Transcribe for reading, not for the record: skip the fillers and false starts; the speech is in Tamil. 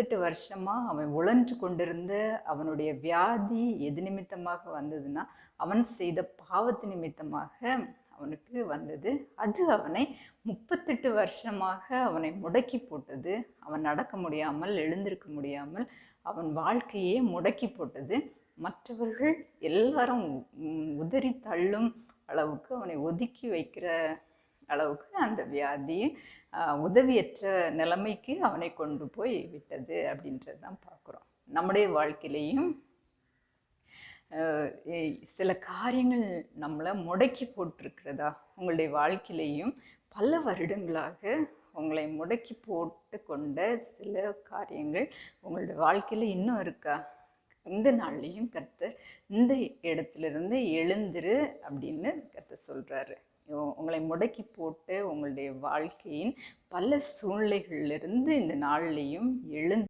8 வருஷமா அவன் உழன்று கொண்டிருந்த அவனுடைய வியாதி எது நிமித்தமாக வந்ததுன்னா, அவன் செய்த பாவத்து நிமித்தமாக அவனுக்கு வந்தது. அது அவனை 38 வருஷமாக அவனை முடக்கி போட்டது. அவன் நடக்க முடியாமல், எழுந்திருக்க முடியாமல், அவன் வாழ்க்கையே முடக்கி போட்டது. மற்றவர்கள் எல்லாரும் உதறி தள்ளும் அளவுக்கு, அவனை ஒதுக்கி வைக்கிற அளவுக்கு அந்த வியாதி உதவியற்ற நிலைமைக்கு அவனை கொண்டு போய் விட்டது அப்படின்றது தான் பார்க்குறோம். நம்முடைய வாழ்க்கையிலையும் சில காரியங்கள் நம்மளை முடக்கி போட்டிருக்கிறதா? உங்களுடைய வாழ்க்கையிலையும் பல வருடங்களாக உங்களை முடக்கி போட்டு கொண்ட சில காரியங்கள் உங்களுடைய வாழ்க்கையில் இன்னும் இருக்கா? இந்த நாள்லையும் கர்த்தர் இந்த இடத்துலேருந்து எழுந்துரு அப்படின்னு கர்த்தர் சொல்கிறாரு. உங்களை முடக்கி போட்டு உங்களுடைய வாழ்க்கையின் பல சூழ்நிலைகளிலிருந்து இந்த நாள்லையும் எழுந்து